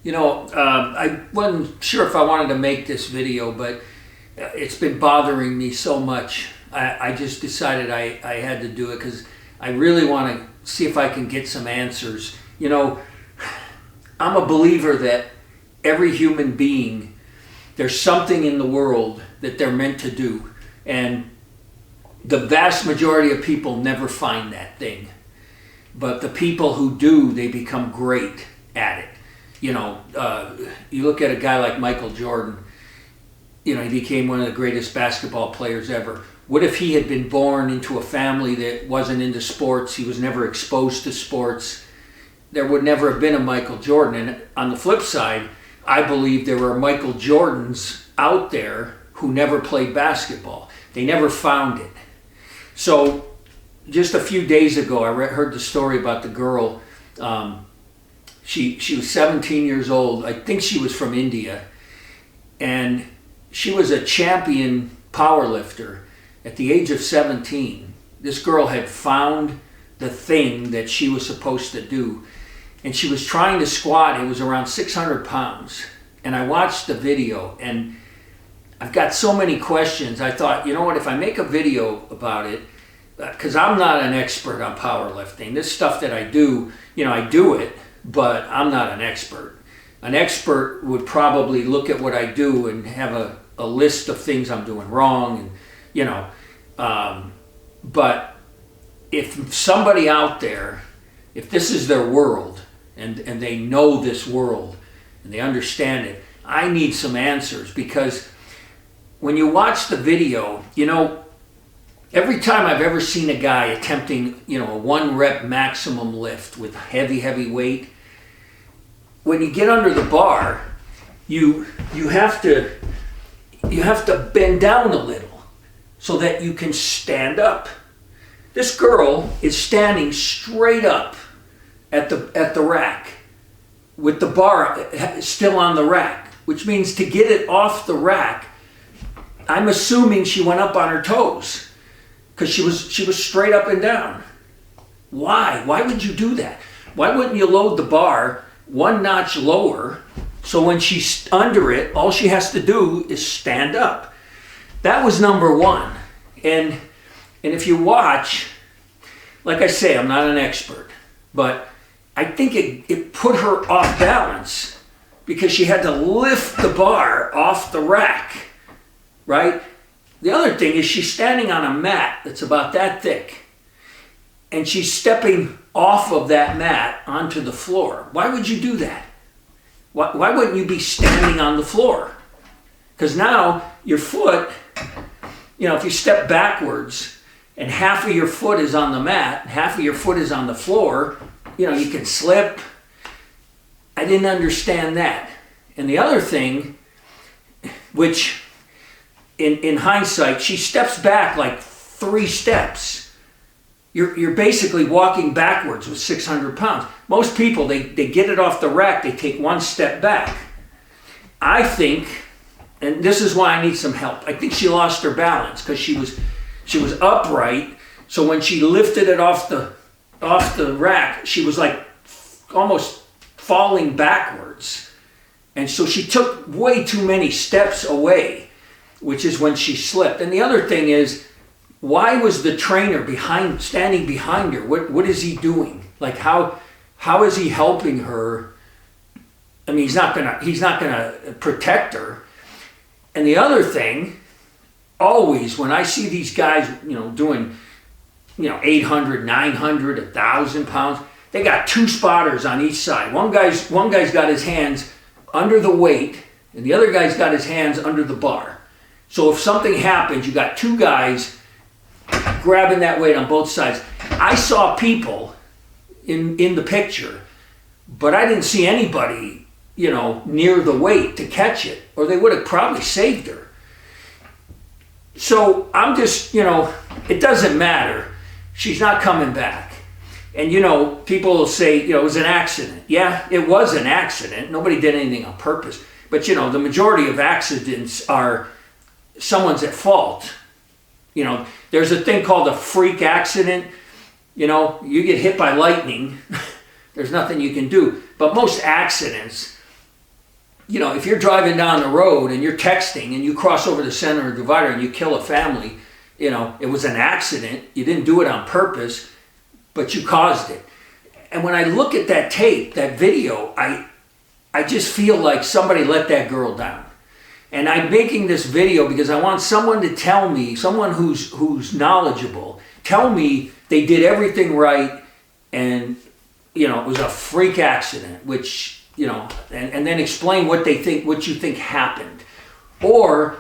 I wasn't sure if I wanted to make this video, but it's been bothering me so much. I just decided I had to do it because I really want to see if I can get some answers. I'm a believer that every human being, there's something in the world that they're meant to do. And the vast majority of people never find that thing. But the people who do, they become great at it. You look at a guy like Michael Jordan, he became one of the greatest basketball players ever. What if he had been born into a family that wasn't into sports? He was never exposed to sports. There would never have been a Michael Jordan. And on the flip side, I believe there were Michael Jordans out there who never played basketball. They never found it. So just a few days ago, I heard the story about the girl. She was 17 years old. I think she was from India. And she was a champion powerlifter. At the age of 17, this girl had found the thing that she was supposed to do. And she was trying to squat. It was around 600 pounds. And I watched the video, and I've got so many questions. I thought, if I make a video about it, because I'm not an expert on powerlifting. This stuff that I do, I do it, but I'm not an expert. An expert would probably look at what I do and have a list of things I'm doing wrong, and but if somebody out there, if this is their world and they know this world and they understand it, I need some answers. Because when you watch the video, every time I've ever seen a guy attempting, a 1 rep maximum lift with heavy weight, when you get under the bar, you have to bend down a little so that you can stand up. This girl is standing straight up at the rack with the bar still on the rack, which means to get it off the rack, I'm assuming she went up on her toes because she was straight up and down. Why? Why would you do that? Why wouldn't you load the bar 1 notch lower so when she's under it, all she has to do is stand up? That was number one. And if you watch, like I say, I'm not an expert, but I think it put her off balance because she had to lift the bar off the rack, right? The other thing is she's standing on a mat that's about that thick, and she's stepping off of that mat onto the floor. Why would you do that? Why wouldn't you be standing on the floor? Because now your foot, if you step backwards and half of your foot is on the mat, and half of your foot is on the floor, you can slip. I didn't understand that. And the other thing, which in hindsight, she steps back like 3 steps. You're basically walking backwards with 600 pounds. Most people, they get it off the rack, they take 1 step back. I think, and this is why I need some help, I think she lost her balance because she was upright, so when she lifted it off the rack, she was like almost falling backwards. And so she took way too many steps away, which is when she slipped. And the other thing is, why was the trainer standing behind her? What is he doing? Like how is he helping her? I mean, he's not gonna protect her. And the other thing, always when I see these guys, doing 800, 900, 1,000 pounds, they got 2 spotters on each side. One guy's got his hands under the weight, and the other guy's got his hands under the bar. So if something happens, you got 2 guys grabbing that weight on both sides. I saw people in the picture, but I didn't see anybody, near the weight to catch it, or they would have probably saved her. So I'm just, it doesn't matter. She's not coming back. And, people will say, it was an accident. Yeah, it was an accident. Nobody did anything on purpose. But, the majority of accidents are someone's at fault. There's a thing called a freak accident. You get hit by lightning. There's nothing you can do. But most accidents, you know, if you're driving down the road and you're texting and you cross over the center of the divider and you kill a family, you know, it was an accident. You didn't do it on purpose, but you caused it. And when I look at that tape, that video, I just feel like somebody let that girl down. And I'm making this video because I want someone to tell me, someone who's knowledgeable, tell me they did everything right and, you know, it was a freak accident, which, you know, and then explain what they think, what you think happened. Or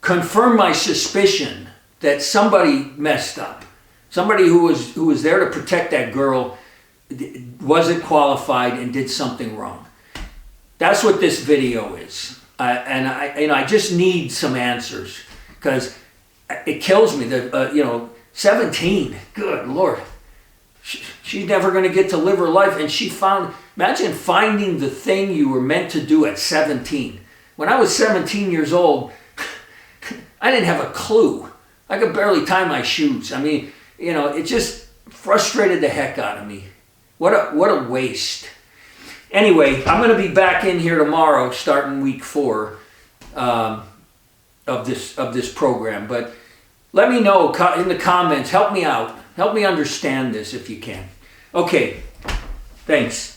confirm my suspicion that somebody messed up. Somebody who was there to protect that girl wasn't qualified and did something wrong. That's what this video is. And I just need some answers because it kills me that, you know, 17, good Lord. She's never going to get to live her life. And she found, imagine finding the thing you were meant to do at 17. When I was 17 years old, I didn't have a clue. I could barely tie my shoes. I mean, you know, it just frustrated the heck out of me. What a waste. Anyway, I'm going to be back in here tomorrow, starting week 4 of this program. But let me know in the comments. Help me out. Help me understand this if you can. Okay. Thanks.